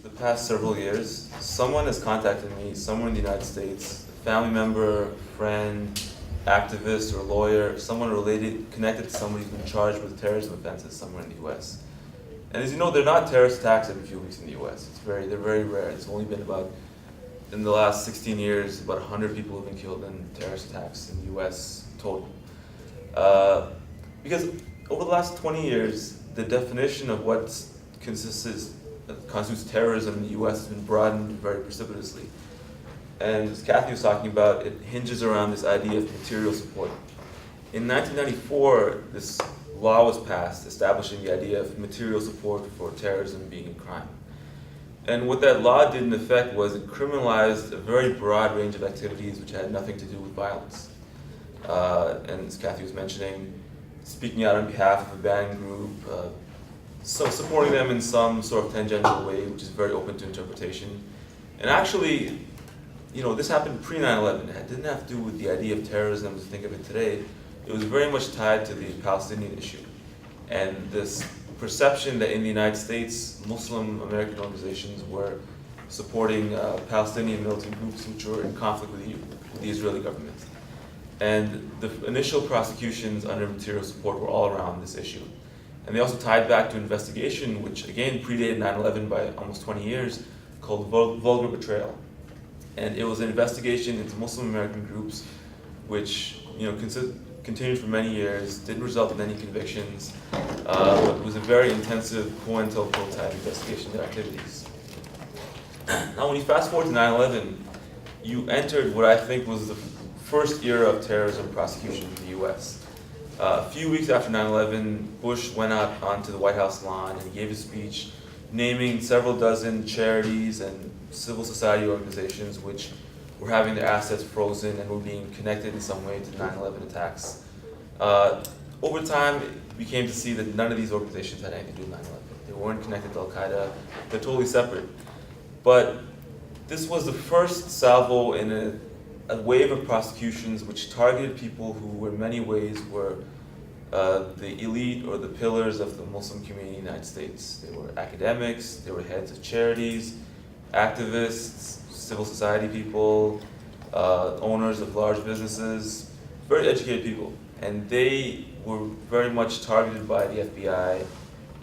the past several years, someone has contacted me, somewhere in the United States, a family member, friend, activist, or lawyer, someone related, connected to somebody who's been charged with terrorism offenses somewhere in the US. And as you know, they're not terrorist attacks every few weeks in the US. They're very rare. It's only been about, in the last 16 years, about 100 people have been killed in terrorist attacks in the US total. Because over the last 20 years, the definition of what constitutes terrorism in the US has been broadened very precipitously. And as Kathy was talking about, it hinges around this idea of material support. In 1994, this law was passed establishing the idea of material support for terrorism being a crime. And what that law did in effect was it criminalized a very broad range of activities which had nothing to do with violence. And as Kathy was mentioning, speaking out on behalf of a banned group, so supporting them in some sort of tangential way, which is very open to interpretation. And actually, this happened pre-9/11. It didn't have to do with the idea of terrorism as we think of it today. It was very much tied to the Palestinian issue. And this perception that in the United States, Muslim American organizations were supporting Palestinian militant groups which were in conflict with the Israeli government. And the initial prosecutions under material support were all around this issue. And they also tied back to an investigation which again predated 9/11 by almost 20 years, called vulgar betrayal. And it was an investigation into Muslim American groups which continued for many years, didn't result in any convictions, but it was a very intensive COINTELPRO type investigation of their activities. Now when you fast forward to 9/11, you entered what I think was the first era of terrorism prosecution in the US. A few weeks after 9/11, Bush went out onto the White House lawn and gave a speech naming several dozen charities and civil society organizations which were having their assets frozen and were being connected in some way to the 9/11 attacks. Over time, we came to see that none of these organizations had anything to do with 9/11. They weren't connected to Al-Qaeda. They're totally separate. But this was the first salvo in a wave of prosecutions which targeted people who in many ways were the elite or the pillars of the Muslim community in the United States. They were academics, they were heads of charities, activists, civil society people, owners of large businesses, very educated people. And they were very much targeted by the FBI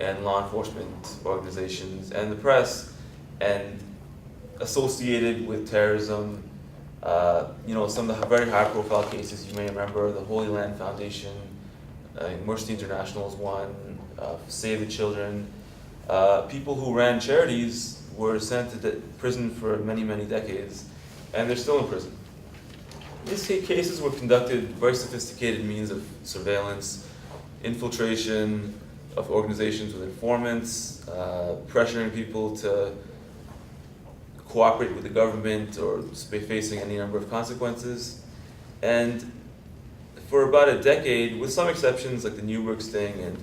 and law enforcement organizations and the press and associated with terrorism. Some of the very high-profile cases you may remember, the Holy Land Foundation, Mercy International is one, Save the Children. People who ran charities were sent to prison for many, many decades, and they're still in prison. These cases were conducted very sophisticated means of surveillance, infiltration of organizations with informants, pressuring people to cooperate with the government or facing any number of consequences. And for about a decade, with some exceptions like the Newberg sting and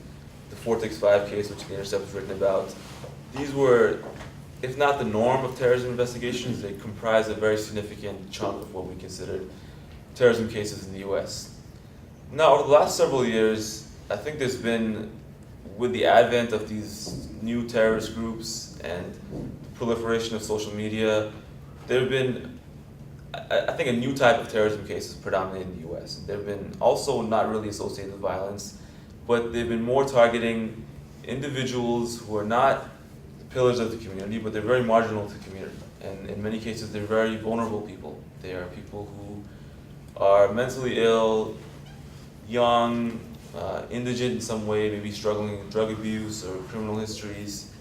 the 465 case, which the Intercept was written about, these were, if not the norm of terrorism investigations, they comprise a very significant chunk of what we considered terrorism cases in the US. Now, over the last several years, I think there's been, with the advent of these new terrorist groups and the proliferation of social media, there have been, I think, a new type of terrorism cases predominating in the US. They've been also not really associated with violence, but they've been more targeting individuals who are not the pillars of the community, but they're very marginal to the community. And in many cases, they're very vulnerable people. They are people who are mentally ill, young, indigent in some way, maybe struggling with drug abuse or criminal histories.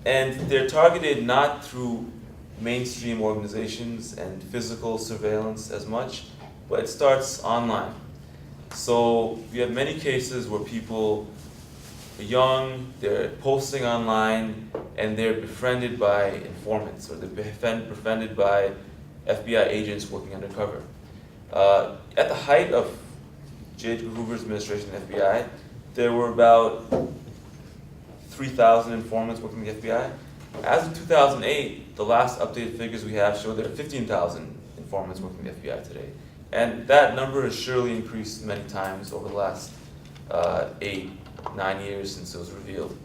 And they're targeted not through mainstream organizations and physical surveillance as much, but it starts online. So you have many cases where people are young, they're posting online, and they're befriended by informants, or they're befriended by FBI agents working undercover. At the height of J. Edgar Hoover's administration in the FBI, there were about 3,000 informants working in the FBI. As of 2008, the last updated figures we have show there are 15,000 informants working in the FBI today. And that number has surely increased many times over the last 8, 9 years since it was revealed.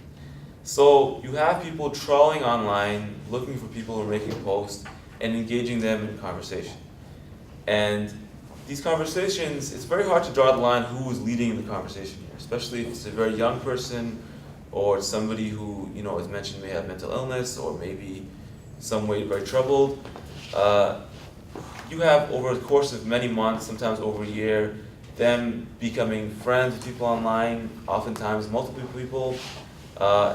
So you have people trawling online, looking for people who are making posts, and engaging them in conversation. And these conversations, it's very hard to draw the line who is leading the conversation here, especially if it's a very young person or somebody who, as mentioned, may have mental illness or maybe some way very troubled. You have, over the course of many months, sometimes over a year, them becoming friends with people online, oftentimes multiple people,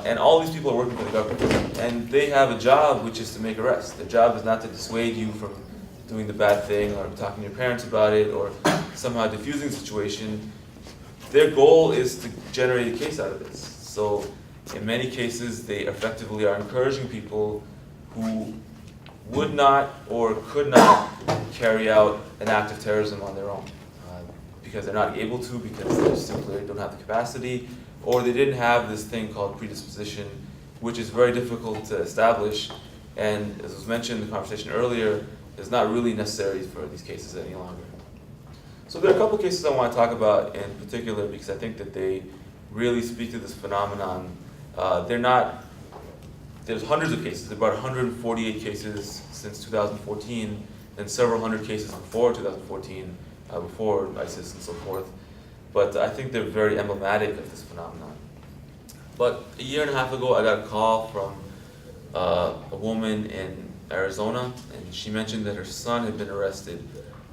and all these people are working for the government. And they have a job, which is to make arrests. Their job is not to dissuade you from doing the bad thing or talking to your parents about it or somehow diffusing the situation. Their goal is to generate a case out of this. So in many cases, they effectively are encouraging people who would not or could not carry out an act of terrorism on their own because they're not able to, because they simply don't have the capacity, or they didn't have this thing called predisposition, which is very difficult to establish, and as was mentioned in the conversation earlier, is not really necessary for these cases any longer. So there are a couple of cases I want to talk about in particular because I think that they really speak to this phenomenon. There's hundreds of cases, about 148 cases since 2014, and several hundred cases before 2014, before ISIS and so forth. But I think they're very emblematic of this phenomenon. But a year and a half ago, I got a call from a woman in Arizona, and she mentioned that her son had been arrested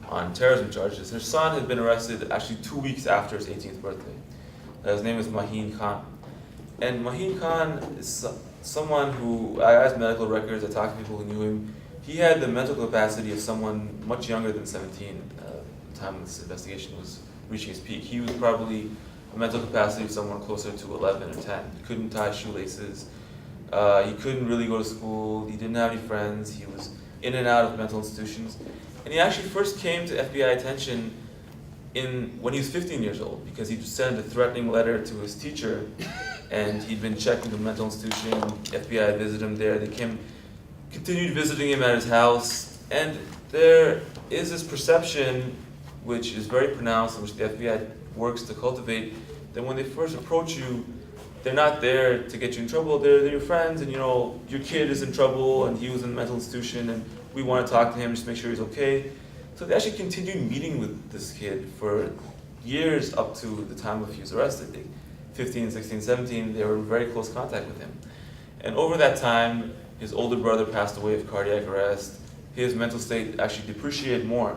on terrorism charges. Her son had been arrested actually 2 weeks after his 18th birthday. His name is Maheen Khan. And Maheen Khan is someone who, I asked medical records, I talked to people who knew him. He had the mental capacity of someone much younger than 17 at the time this investigation was reaching its peak. He was probably a mental capacity of someone closer to 11 or 10. He couldn't tie shoelaces. He couldn't really go to school. He didn't have any friends. He was in and out of mental institutions. And he actually first came to FBI attention when he was 15 years old because he sent a threatening letter to his teacher, and he'd been checked into a mental institution. FBI visited him there. They continued visiting him at his house. And there is this perception, which is very pronounced, which the FBI works to cultivate, that when they first approach you, they're not there to get you in trouble. They're your friends, and your kid is in trouble, and he was in a mental institution, and we want to talk to him, just make sure he's okay. So they actually continued meeting with this kid for years up to the time of he was arrested. 15, 16, 17, they were in very close contact with him. And over that time, his older brother passed away of cardiac arrest. His mental state actually depreciated more.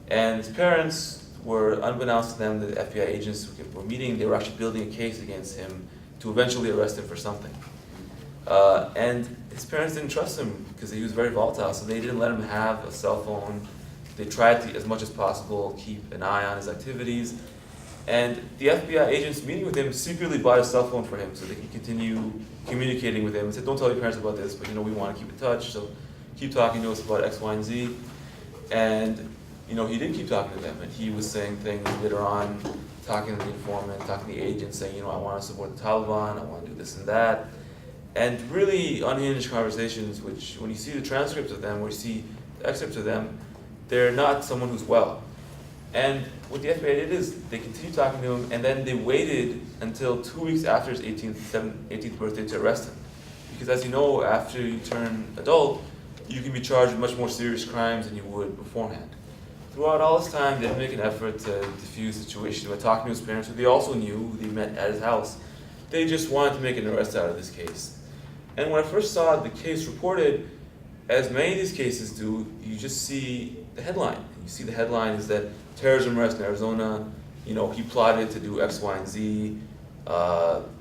And his parents were, unbeknownst to them, the FBI agents who were meeting, they were actually building a case against him to eventually arrest him for something. And his parents didn't trust him because he was very volatile, so they didn't let him have a cell phone. They tried to, as much as possible, keep an eye on his activities. And the FBI agents meeting with him secretly bought a cell phone for him so they could continue communicating with him and said, don't tell your parents about this, but we want to keep in touch, so keep talking to us about X, Y, and Z. And he did keep talking to them, and he was saying things later on, talking to the informant, talking to the agent, saying, I want to support the Taliban, I want to do this and that. And really unhinged conversations, which when you see the transcripts of them, or you see the excerpts of them, they're not someone who's well. And what the FBI did is they continued talking to him, and then they waited until 2 weeks after his 18th birthday to arrest him. Because as you know, after you turn adult, you can be charged with much more serious crimes than you would beforehand. Throughout all this time, they didn't make an effort to diffuse the situation by talking to his parents, who they also knew, who they met at his house. They just wanted to make an arrest out of this case. And when I first saw the case reported, as many of these cases do, you just see the headline. You see the headline is that terrorism arrest in Arizona, he plotted to do X, Y, and Z,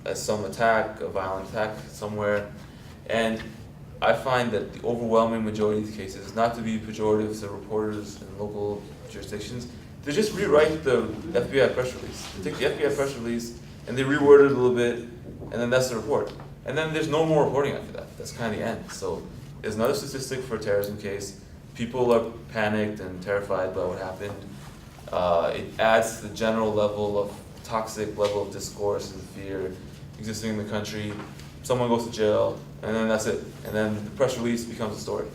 as some attack, a violent attack somewhere. And I find that the overwhelming majority of these cases, not to be pejorative to reporters in local jurisdictions, they just rewrite the FBI press release. They take the FBI press release and they reword it a little bit, and then that's the report. And then there's no more reporting after that. That's kind of the end. So there's another statistic for a terrorism case. People are panicked and terrified by what happened. It adds to the general level of toxic level of discourse and fear existing in the country. Someone goes to jail, and then that's it. And then the press release becomes a story.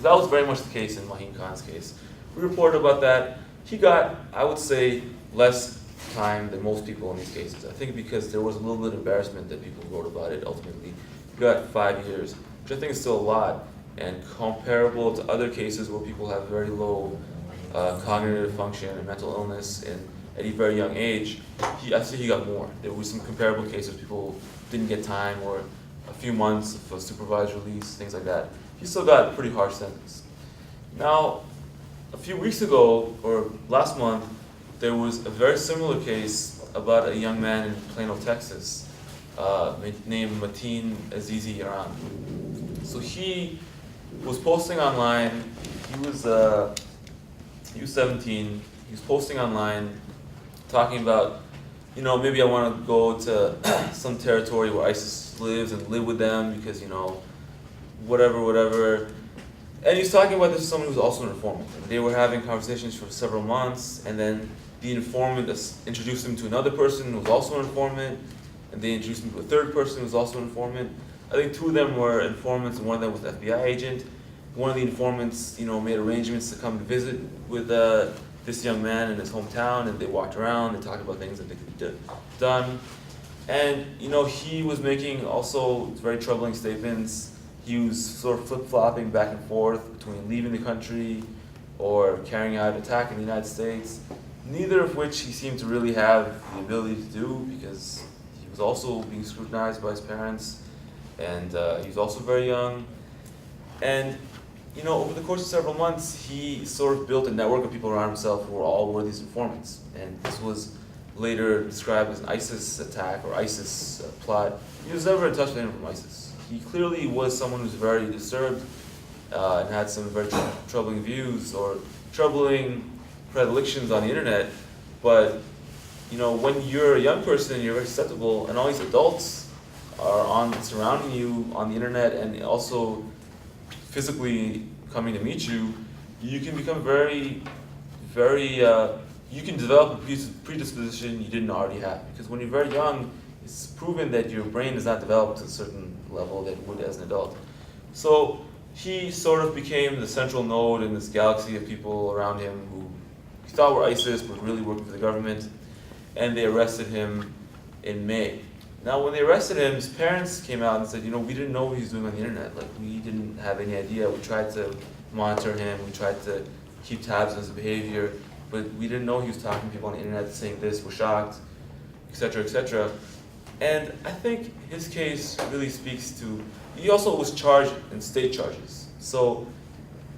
That was very much the case in Maheen Khan's case. We reported about that. He got, I would say, less time than most people in these cases. I think because there was a little bit of embarrassment that people wrote about it ultimately. He got 5 years, which I think is still a lot, and comparable to other cases where people have very low cognitive function and mental illness and at a very young age, I think he got more. There were some comparable cases, people didn't get time or a few months of a supervised release, things like that. He still got a pretty harsh sentence. Now, a few weeks ago, or last month, there was a very similar case about a young man in Plano, Texas, named Mateen Azizi Iran. So he was posting online, he was 17, he was posting online talking about, maybe I want to go to some territory where ISIS lives and live with them because, whatever. And he was talking about this to someone who was also an informant. And they were having conversations for several months, and then the informant introduced him to another person who was also an informant, and they introduced him to a third person who was also an informant. I think 2 of them were informants, and one of them was an FBI agent. One of the informants, made arrangements to come to visit with this young man in his hometown, and they walked around, they talked about things that they could have done. And, he was making also very troubling statements. He was sort of flip-flopping back and forth between leaving the country or carrying out an attack in the United States, neither of which he seemed to really have the ability to do because he was also being scrutinized by his parents, and he was also very young. And, over the course of several months, he sort of built a network of people around himself who were these informants. And this was later described as an ISIS attack or ISIS plot. He was never in touch with anyone from ISIS. He clearly was someone who's very disturbed and had some very troubling views or troubling predilections on the internet. But, when you're a young person, you're very susceptible, and all these adults are surrounding you on the internet and also physically coming to meet you, you can become very, you can develop a predisposition you didn't already have. Because when you're very young, it's proven that your brain is not developed to a certain level that it would as an adult. So he sort of became the central node in this galaxy of people around him who he thought were ISIS but really working for the government, and they arrested him in May. Now, when they arrested him, his parents came out and said, we didn't know what he was doing on the internet. Like, we didn't have any idea. We tried to monitor him. We tried to keep tabs on his behavior, but we didn't know he was talking to people on the internet saying this. We're shocked, etc., etc. And I think his case really speaks to, he also was charged in state charges. So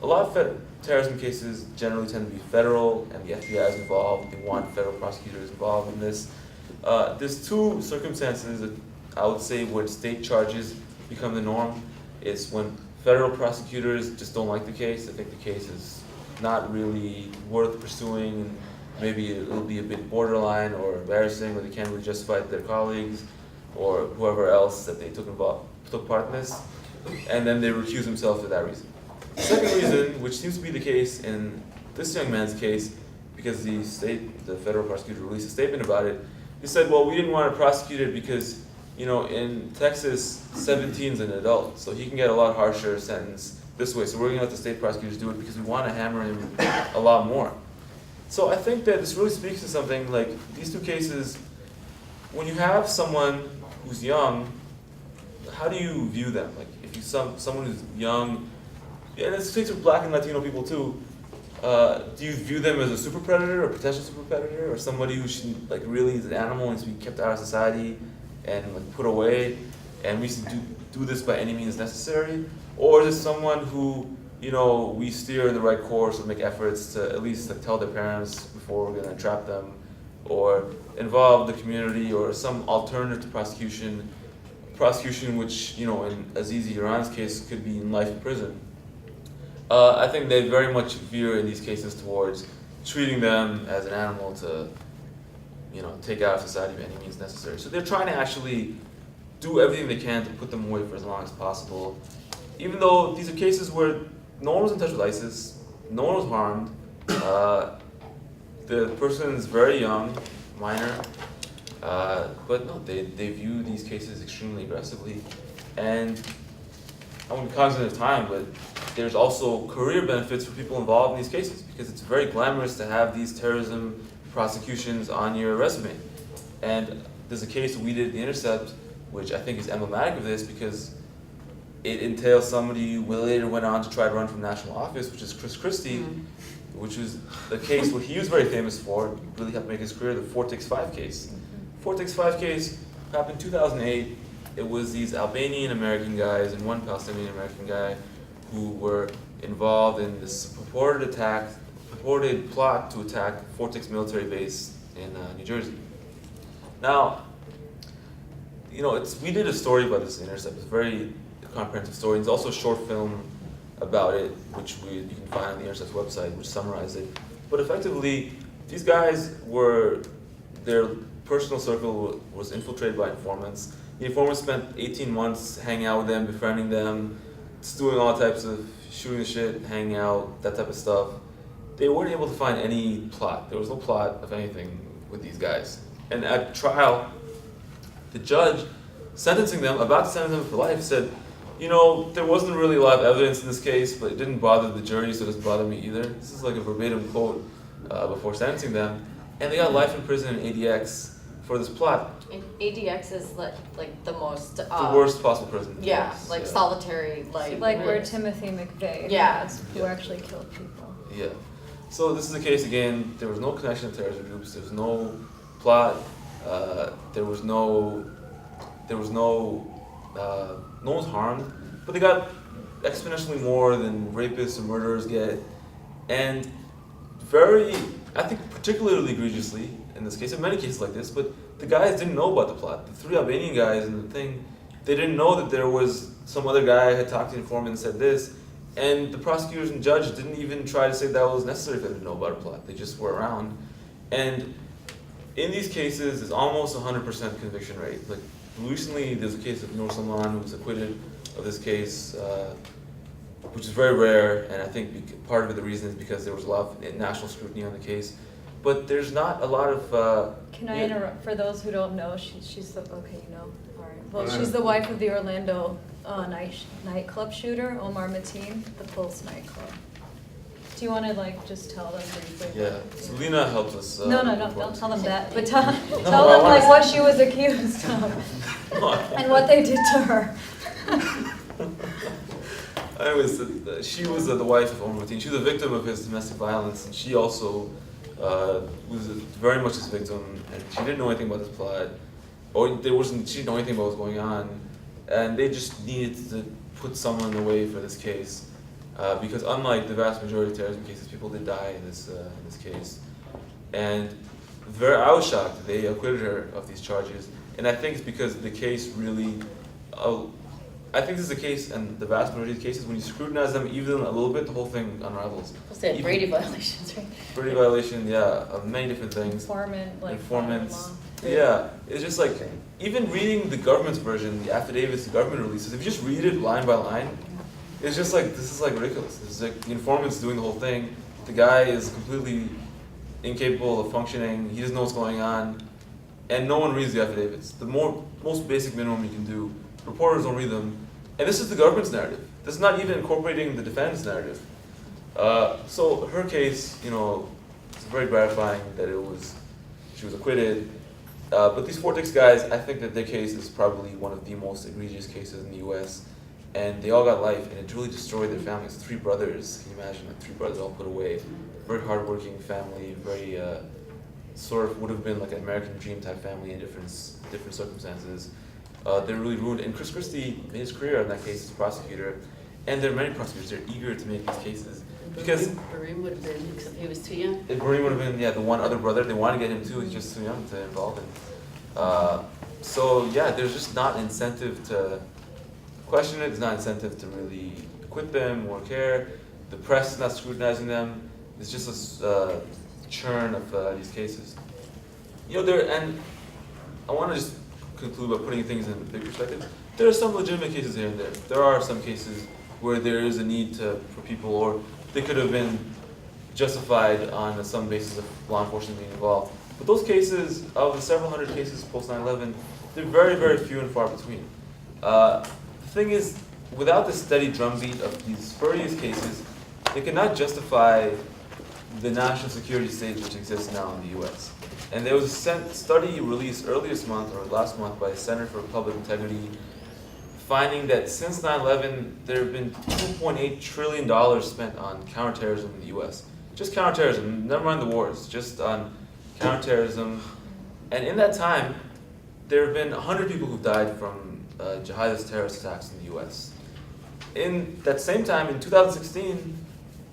a lot of terrorism cases generally tend to be federal, and the FBI is involved. They want federal prosecutors involved in this. There's 2 circumstances that I would say where state charges become the norm. Is when federal prosecutors just don't like the case. They think the case is not really worth pursuing. Maybe it'll be a bit borderline or embarrassing, or they can't really justify it to their colleagues or whoever else that they took part in this. And then they recuse themselves for that reason. The second reason, which seems to be the case in this young man's case, because the federal prosecutor released a statement about it, he said, well, we didn't want to prosecute it because, in Texas, 17 is an adult, so he can get a lot harsher sentence this way. So we're going to let the state prosecutors do it because we want to hammer him a lot more. So I think that this really speaks to something like these 2 cases. When you have someone who's young, how do you view them? Like, if you someone who's young, and it's the case with Black and Latino people too. Do you view them as a super predator or potential super predator, or somebody who should really is an animal and needs to be kept out of society and put away, and we should do this by any means necessary? Or is it someone who we steer in the right course and make efforts to at least tell their parents before we're going to trap them, or involve the community, or some alternative to prosecution which in Azizi Iran's case could be in life in prison? I think they very much veer in these cases towards treating them as an animal to, take out of society by any means necessary. So they're trying to actually do everything they can to put them away for as long as possible, even though these are cases where no one was in touch with ISIS, no one was harmed, the person is very young, minor, but no, they view these cases extremely aggressively, and I won't be cognizant of time, but there's also career benefits for people involved in these cases because it's very glamorous to have these terrorism prosecutions on your resume. And there's a case we did at the Intercept, which I think is emblematic of this because it entails somebody who later went on to try to run for national office, which is Chris Christie, which was the case what he was very famous for, really helped make his career, the 4-5 case. 4-5 case happened in 2008. It was these Albanian American guys and one Palestinian American guy who were involved in this purported plot to attack Fortix military base in New Jersey. Now, we did a story about this in Intercept. It's a very comprehensive story. There's also a short film about it, which you can find on the Intercept's website, which summarizes it. But effectively, these guys their personal circle was infiltrated by informants. The informants spent 18 months hanging out with them, befriending them, doing all types of shooting the shit, hanging out, that type of stuff. They weren't able to find any plot. There was no plot of anything with these guys. And at trial, the judge sentencing them, about to sentence them for life, said, there wasn't really a lot of evidence in this case, but it didn't bother the jury, so it doesn't bother me either. This is like a verbatim quote before sentencing them. And they got life in prison in ADX for this plot. ADX is like the most... the worst possible prison. Yeah, solitary, like where Timothy McVeigh who actually killed people. Yeah. So this is the case again, there was no connection to terrorist groups, there was no plot, no one was harmed, but they got exponentially more than rapists and murderers get, and I think particularly egregiously in this case, in many cases like this, but the guys didn't know about the plot. The 3 Albanian guys in the thing, they didn't know that there was some other guy had talked to the informant and said this, and the prosecutors and judge didn't even try to say that was necessary for them to know about a plot. They just were around. And in these cases, it's almost 100% conviction rate. Like recently, there's a case of Noor Salman who was acquitted of this case, which is very rare, and I think part of it, the reason is because there was a lot of national scrutiny on the case. But there's not a lot of... Can I interrupt? For those who don't know, she's the... Okay, you know. All right. Well, she's the wife of the Orlando nightclub shooter, Omar Mateen, the Pulse nightclub. Do you want to just tell them briefly? Yeah, Selena helps us. No, don't tell them that. But tell them what she was accused of and what they did to her. Anyways, she was the wife of Omar Mateen. She was a victim of his domestic violence, and she also was very much his victim, and she didn't know anything about this plot, or she didn't know anything about what was going on, and they just needed to put someone away for this case, because unlike the vast majority of terrorism cases, people did die in this case, and I was shocked they acquitted her of these charges, and I think it's because the case really. I think this is the case, and the vast majority of cases, when you scrutinize them even a little bit, the whole thing unravels. What's that? Brady violations, right? Brady violation, yeah, of many different things. Informants. Yeah, it's just like, even reading the government's version, the affidavits the government releases, if you just read it line by line, it's just like, this is like ridiculous. It's like the informant's doing the whole thing, the guy is completely incapable of functioning, he doesn't know what's going on, and no one reads the affidavits. The most basic minimum you can do. Reporters don't read them, and this is the government's narrative. This is not even incorporating the defendant's narrative. So her case, it's very gratifying that she was acquitted. But these Fortix guys, I think that their case is probably one of the most egregious cases in the U.S. And they all got life, and it really destroyed their families. 3 brothers, can you imagine? 3 brothers all put away. Very hardworking family, very sort of would have been like an American dream type family in different circumstances. They're really ruined, and Chris Christie made his career in that case as a prosecutor, and there are many prosecutors that are eager to make these cases. Because Barim would have been, except he was too young. Barim would have been, the one other brother, they want to get him too, he's just too young to involve him. There's just not incentive to question it, there's not incentive to really acquit them or care. The press is not scrutinizing them, it's just a churn of these cases. And I want to just conclude by putting things in big perspective. There are some legitimate cases here and there. There are some cases where there is a need for people, or they could have been justified on some basis of law enforcement being involved. But those cases, of the several hundred cases post 9/11, they're very, very few and far between. The thing is, without the steady drumbeat of these spurious cases, they cannot justify the national security state which exists now in the U.S. And there was a study released earlier this month or last month by the Center for Public Integrity, finding that since 9/11, there have been $2.8 trillion spent on counterterrorism in the U.S. Just counterterrorism, never mind the wars, just on counterterrorism. And in that time, there have been 100 people who've died from jihadist terrorist attacks in the U.S. In that same time, in 2016,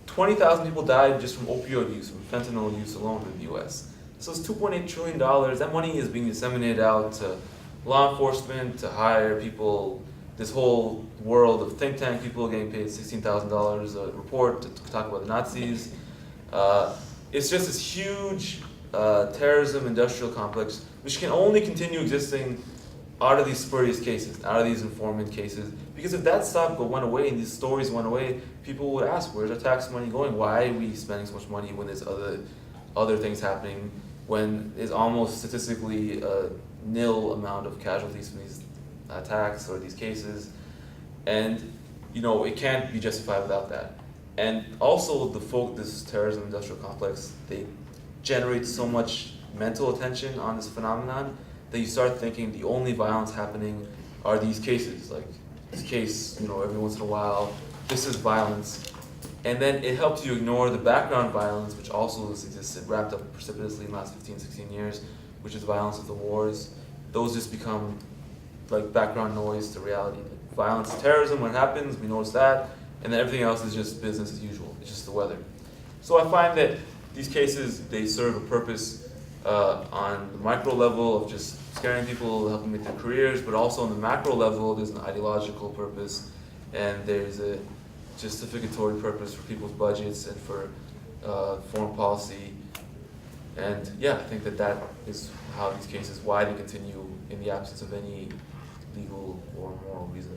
20,000 people died just from opioid use, from fentanyl use alone in the U.S. So it's $2.8 trillion. That money is being disseminated out to law enforcement, to hire people, this whole world of think tank people getting paid $16,000 a report to talk about the Nazis. It's just this huge terrorism industrial complex which can only continue existing out of these spurious cases, out of these informant cases. Because if that stuff went away and these stories went away, people would ask, where's our tax money going? Why are we spending so much money when there's other things happening, when there's almost statistically a nil amount of casualties from these attacks or these cases? And it can't be justified without that. And also this terrorism industrial complex, they generate so much mental attention on this phenomenon that you start thinking the only violence happening are these cases. Like this case, every once in a while, this is violence. And then it helps you ignore the background violence, which also has existed, wrapped up precipitously in the last 15, 16 years, which is violence of the wars. Those just become like background noise to reality. Like violence, terrorism, when it happens, we notice that, and then everything else is just business as usual. It's just the weather. So I find that these cases, they serve a purpose on the micro level of just scaring people, helping make their careers, but also on the macro level, there's an ideological purpose, and there's a justificatory purpose for people's budgets and for foreign policy. And yeah, I think that is how these cases, why they continue in the absence of any legal or moral reason.